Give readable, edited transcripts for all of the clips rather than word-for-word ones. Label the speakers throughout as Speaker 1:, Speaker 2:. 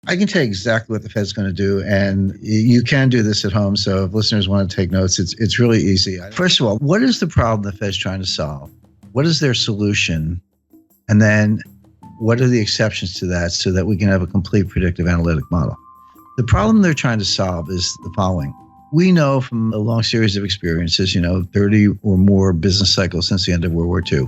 Speaker 1: I can tell you exactly what the Fed's going to do, and you can do this at home. So if listeners want to take notes, it's really easy. First of all, what is the problem the Fed's trying to solve? What is their solution? And then what are the exceptions to that so that we can have a complete predictive analytic model? The problem they're trying to solve is the following. We know from a long series of experiences, 30 or more business cycles since the end of World War II,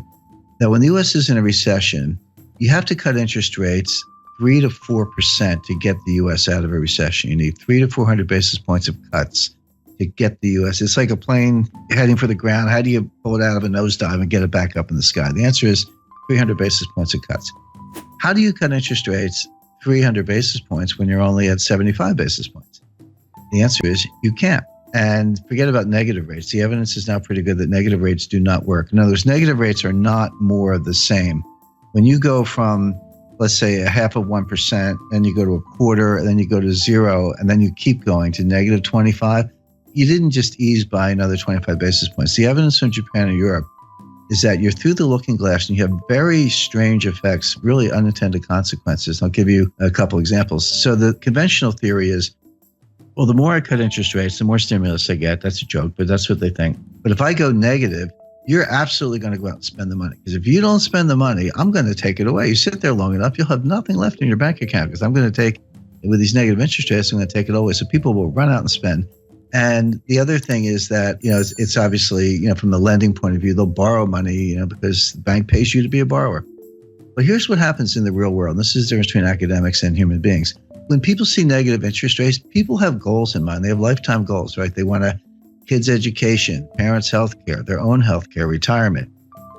Speaker 1: that when the U.S. is in a recession, you have to cut interest rates 3 to 4% to get the U.S. out of a recession. You need 300 to 400 basis points of cuts to get the U.S. It's like a plane heading for the ground. How do you pull it out of a nosedive and get it back up in the sky? The answer is 300 basis points of cuts. How do you cut interest rates 300 basis points when you're only at 75 basis points? The answer is you can't. And forget about negative rates. The evidence is now pretty good that negative rates do not work. In other words, negative rates are not more of the same. When you go from, let's say, 0.5%, and you go to 1/4, and then you go to 0, and then you keep going to negative 25, you didn't just ease by another 25 basis points. The evidence from Japan and Europe is that you're through the looking glass and you have very strange effects, really unintended consequences. I'll give you a couple examples. So the conventional theory is, well, the more I cut interest rates, the more stimulus I get. That's a joke, but that's what they think. But if I go negative, you're absolutely going to go out and spend the money. Because if you don't spend the money, I'm going to take it away. You sit there long enough, you'll have nothing left in your bank account because I'm going to take, with these negative interest rates, I'm going to take it away. So people will run out and spend. And the other thing is that, it's obviously, from the lending point of view, they'll borrow money, because the bank pays you to be a borrower. But here's what happens in the real world. This is the difference between academics and human beings. When people see negative interest rates, people have goals in mind. They have lifetime goals, right? They want kids' education, parents' health care, their own health care, retirement.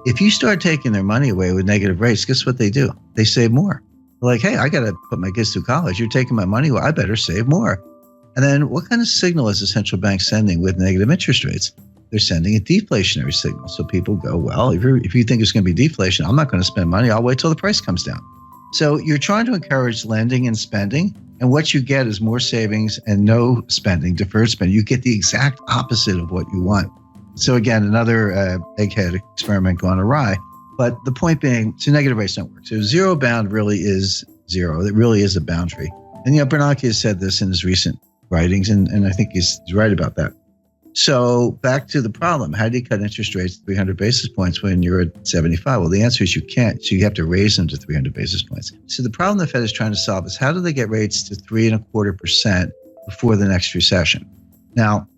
Speaker 1: If you start taking their money away with negative rates, guess what they do? They save more. They're like, hey, I got to put my kids through college. You're taking my money. Well, I better save more. And then what kind of signal is the central bank sending with negative interest rates? They're sending a deflationary signal. So people go, well, if you think it's going to be deflation, I'm not going to spend money. I'll wait till the price comes down. So you're trying to encourage lending and spending. And what you get is more savings and no spending, deferred spending. You get the exact opposite of what you want. So again, another egghead experiment gone awry. But the point being, so negative rates don't work. So zero bound really is zero. It really is a boundary. And Bernanke has said this in his recent writings, and I think he's right about that. So back to the problem. How do you cut interest rates 300 basis points when you're at 75? Well, the answer is you can't. So you have to raise them to 300 basis points. So the problem the Fed is trying to solve is how do they get rates to 3.25% before the next recession? Now,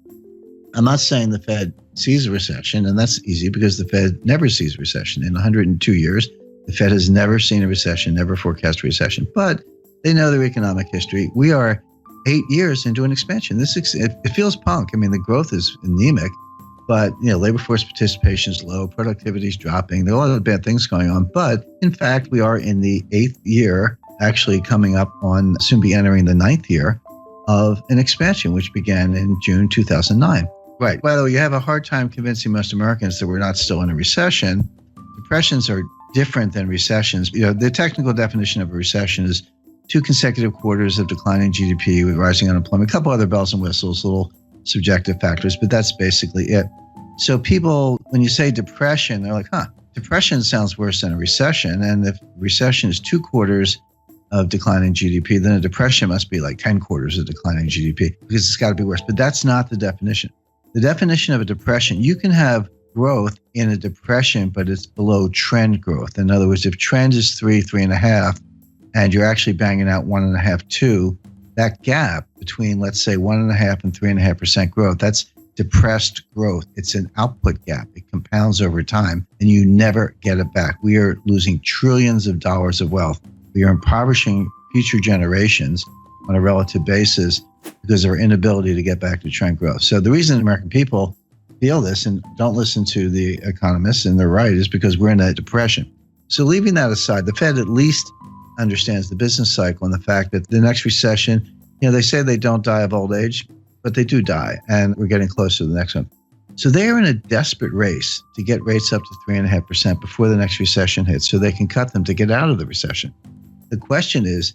Speaker 1: I'm not saying the Fed sees a recession, and that's easy because the Fed never sees a recession. In 102 years, the Fed has never seen a recession, never forecast a recession, but they know their economic history. We are 8 years into an expansion. It feels punk. I mean, the growth is anemic, but labor force participation is low, productivity is dropping. There are a lot of bad things going on, but in fact, we are in the 8th year, actually coming up on, soon be entering the 9th year of an expansion, which began in June 2009. Right. By the way, you have a hard time convincing most Americans that we're not still in a recession. Depressions are different than recessions. The technical definition of a recession is 2 consecutive quarters of declining GDP with rising unemployment, a couple other bells and whistles, little subjective factors, but that's basically it. So people, when you say depression, they're like, depression sounds worse than a recession. And if recession is 2 quarters of declining GDP, then a depression must be like 10 quarters of declining GDP because it's got to be worse. But that's not the definition. The definition of a depression, you can have growth in a depression, but it's below trend growth. In other words, if trend is 3.5, and you're actually banging out 1.5, 2, that gap between, let's say, 1.5 and 3.5% growth, that's depressed growth. It's an output gap. It compounds over time, and you never get it back. We are losing trillions of dollars of wealth. We are impoverishing future generations on a relative basis because of our inability to get back to trend growth. So the reason American people feel this and don't listen to the economists, and they're right, is because we're in a depression. So leaving that aside, the Fed at least understands the business cycle and the fact that the next recession, they say they don't die of old age, but they do die, and we're getting close to the next one. So they're in a desperate race to get rates up to 3.5% before the next recession hits so they can cut them to get out of the recession. The question is,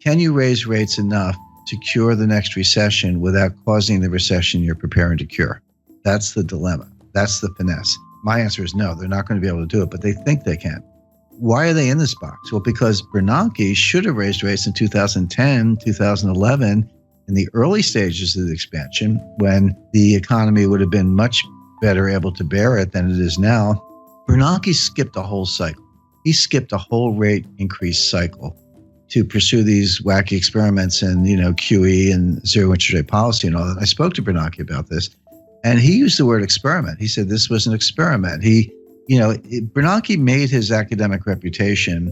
Speaker 1: can you raise rates enough to cure the next recession without causing the recession you're preparing to cure? That's the dilemma. That's the finesse. My answer is no, they're not going to be able to do it, but they think they can. Why are they in this box? Well, because Bernanke should have raised rates in 2010, 2011, in the early stages of the expansion, when the economy would have been much better able to bear it than it is now. Bernanke skipped a whole cycle. He skipped a whole rate increase cycle to pursue these wacky experiments and, QE and zero interest rate policy and all that. I spoke to Bernanke about this, and he used the word experiment. He said this was an experiment. Bernanke made his academic reputation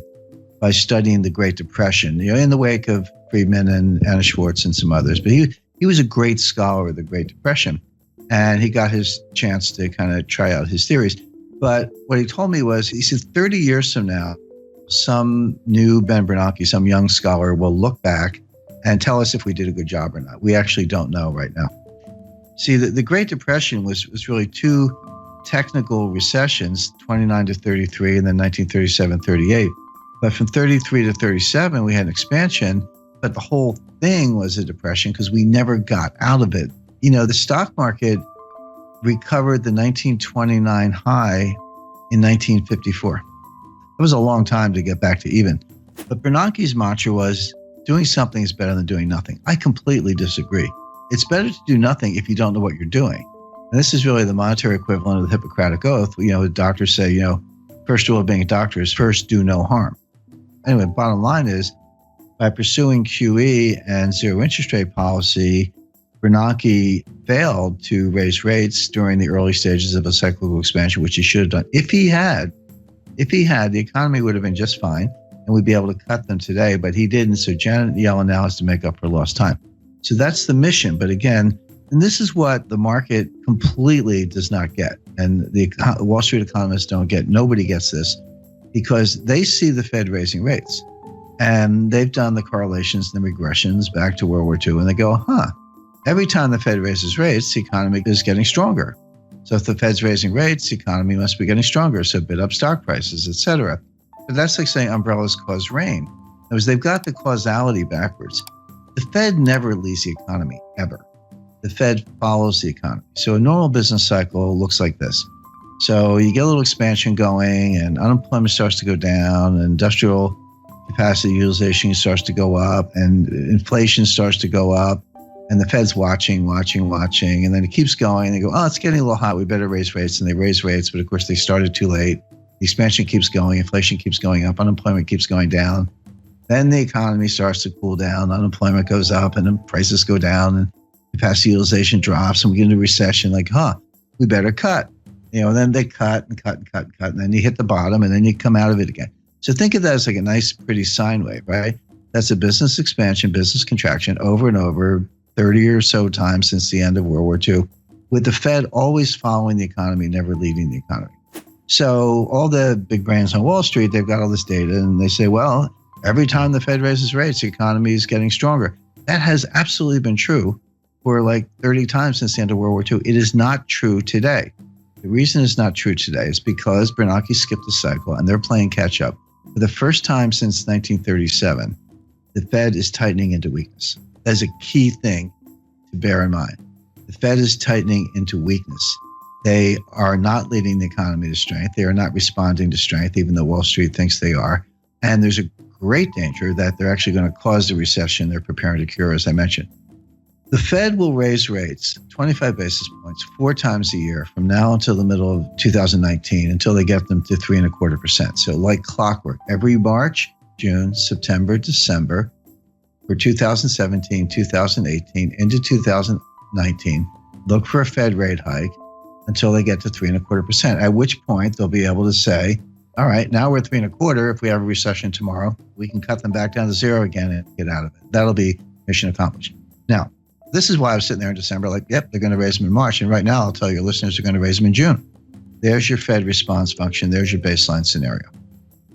Speaker 1: by studying the Great Depression, in the wake of Friedman and Anna Schwartz and some others. But he was a great scholar of the Great Depression, and he got his chance to kind of try out his theories. But what he told me was, he said 30 years from now, some new Ben Bernanke, some young scholar will look back and tell us if we did a good job or not. We actually don't know right now. See, the Great Depression was really two technical recessions, 29 to 33 and then 1937-38. But from 33 to 37, we had an expansion, but the whole thing was a depression because we never got out of it. The stock market recovered the 1929 high in 1954. It was a long time to get back to even. But Bernanke's mantra was, doing something is better than doing nothing. I completely disagree. It's better to do nothing if you don't know what you're doing. And this is really the monetary equivalent of the Hippocratic Oath. Doctors say, first rule of being a doctor is first do no harm. Anyway, bottom line is, by pursuing QE and zero interest rate policy, Bernanke failed to raise rates during the early stages of a cyclical expansion, which he should have done. If he had, the economy would have been just fine, and we'd be able to cut them today, but he didn't. So Janet Yellen now has to make up for lost time. So that's the mission. But again, and this is what the market completely does not get, and the Wall Street economists don't get. Nobody gets this, because they see the Fed raising rates, and they've done the correlations and the regressions back to World War II, and they go, every time the Fed raises rates, the economy is getting stronger. So if the Fed's raising rates, the economy must be getting stronger, so bid up stock prices, et cetera. But that's like saying umbrellas cause rain. Because they've got the causality backwards. The Fed never leads the economy, ever. The Fed follows the economy. So a normal business cycle looks like this. So you get a little expansion going, and unemployment starts to go down, and industrial capacity utilization starts to go up, and inflation starts to go up. And the Fed's watching, and then it keeps going. And they go, it's getting a little hot. We better raise rates. And they raise rates, but of course they started too late. The expansion keeps going, inflation keeps going up, unemployment keeps going down. Then the economy starts to cool down, unemployment goes up, and then prices go down, and capacity utilization drops, and we get into recession. We better cut. And then they cut, and then you hit the bottom, and then you come out of it again. So think of that as like a nice, pretty sine wave, right? That's a business expansion, business contraction over and over, 30 or so times since the end of World War II, with the Fed always following the economy, never leading the economy. So all the big brains on Wall Street, they've got all this data, and they say, well, every time the Fed raises rates, the economy is getting stronger. That has absolutely been true for like 30 times since the end of World War II. It is not true today. The reason it's not true today is because Bernanke skipped a cycle, and they're playing catch up. For the first time since 1937, the Fed is tightening into weakness. That is a key thing to bear in mind. The Fed is tightening into weakness. They are not leading the economy to strength. They are not responding to strength, even though Wall Street thinks they are. And there's a great danger that they're actually going to cause the recession they're preparing to cure, as I mentioned. The Fed will raise rates 25 basis points 4 times a year from now until the middle of 2019, until they get them to 3.25%. So like clockwork, every March, June, September, December, for 2017, 2018, into 2019, look for a Fed rate hike until they get to 3.25%, at which point they'll be able to say, all right, now we're at 3.25. If we have a recession tomorrow, we can cut them back down to 0 again and get out of it. That'll be mission accomplished. Now, this is why I was sitting there in December like, yep, they're going to raise them in March. And right now, I'll tell your listeners they're going to raise them in June. There's your Fed response function. There's your baseline scenario.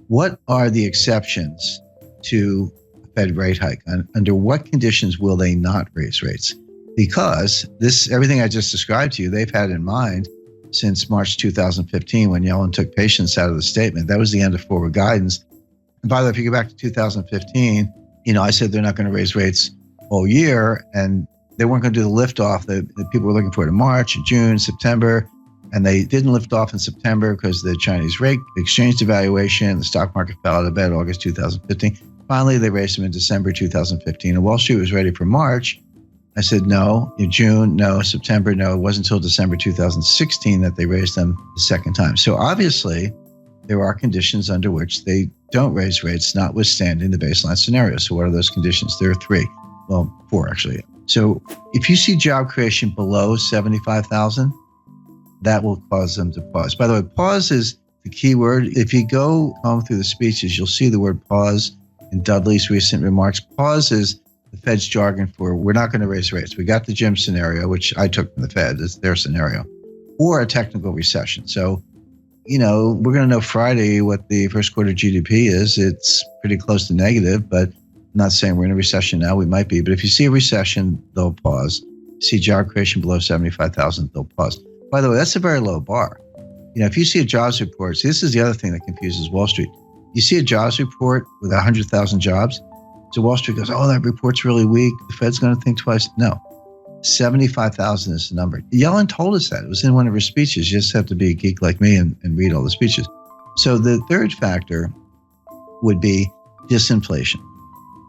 Speaker 1: What are the exceptions to Fed rate hike? Under what conditions will they not raise rates? Because everything I just described to you, they've had in mind since March 2015 when Yellen took patience out of the statement. That was the end of forward guidance. And by the way, if you go back to 2015, I said they're not going to raise rates all year, and they weren't going to do the liftoff that people were looking for in March, June, September. And they didn't lift off in September because of the Chinese rate exchange devaluation. The stock market fell out of bed August 2015. Finally, they raised them in December 2015. And Wall Street was ready for March. I said, no. In June, no. September, no. It wasn't until December 2016 that they raised them the second time. So obviously, there are conditions under which they don't raise rates, notwithstanding the baseline scenario. So what are those conditions? There are three. Well, four, actually. So if you see job creation below 75,000, that will cause them to pause. By the way, pause is the key word. If you go home through the speeches, you'll see the word pause in Dudley's recent remarks. Pause is the Fed's jargon for we're not going to raise rates. We got the Jim scenario, which I took from the Fed, it's their scenario, or a technical recession. So, we're going to know Friday what the first quarter GDP is. It's pretty close to negative, but I'm not saying we're in a recession now. We might be. But if you see a recession, they'll pause. You see job creation below 75,000, they'll pause. By the way, that's a very low bar. If you see a jobs report, see, this is the other thing that confuses Wall Street. You see a jobs report with 100,000 jobs. So Wall Street goes, oh, that report's really weak. The Fed's going to think twice. No, 75,000 is the number. Yellen told us that. It was in one of her speeches. You just have to be a geek like me and read all the speeches. So the third factor would be disinflation.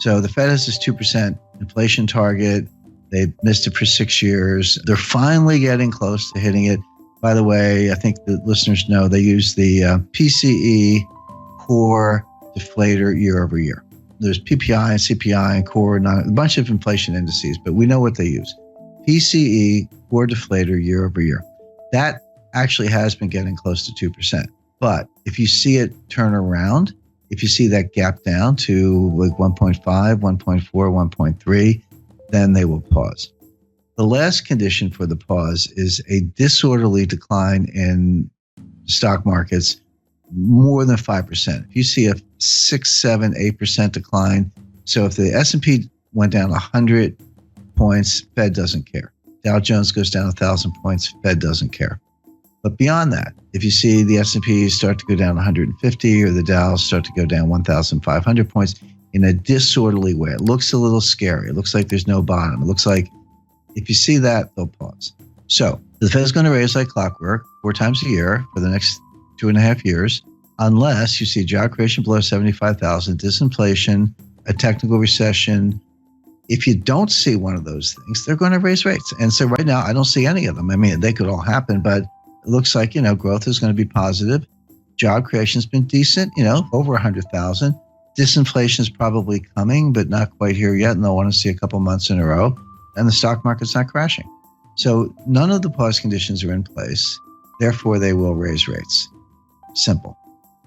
Speaker 1: So the Fed has this 2% inflation target. They've missed it for 6 years. They're finally getting close to hitting it. By the way, I think the listeners know they use the PCE core deflator year over year. There's PPI and CPI and core, a bunch of inflation indices, but we know what they use. PCE core deflator year over year. That actually has been getting close to 2%. But if you see it turn around, if you see that gap down to like 1.5, 1.4, 1.3, then they will pause. The last condition for the pause is a disorderly decline in stock markets more than 5%. If you see a 6, 7, 8% decline, so if the S&P went down 100 points, Fed doesn't care. Dow Jones goes down 1,000 points, Fed doesn't care. But beyond that, if you see the S&P start to go down 150 or the Dow start to go down 1,500 points in a disorderly way, it looks a little scary. It looks like there's no bottom. It looks like if you see that, they'll pause. So the Fed is going to raise like clockwork 4 times a year for the next 2.5 years, unless you see job creation below 75,000, disinflation, a technical recession. If you don't see one of those things, they're going to raise rates. And so right now, I don't see any of them. I mean, they could all happen, but it looks like, growth is going to be positive. Job creation's been decent, over 100,000. Disinflation is probably coming, but not quite here yet. And they'll want to see a couple months in a row. And the stock market's not crashing. So none of the pause conditions are in place. Therefore, they will raise rates. Simple.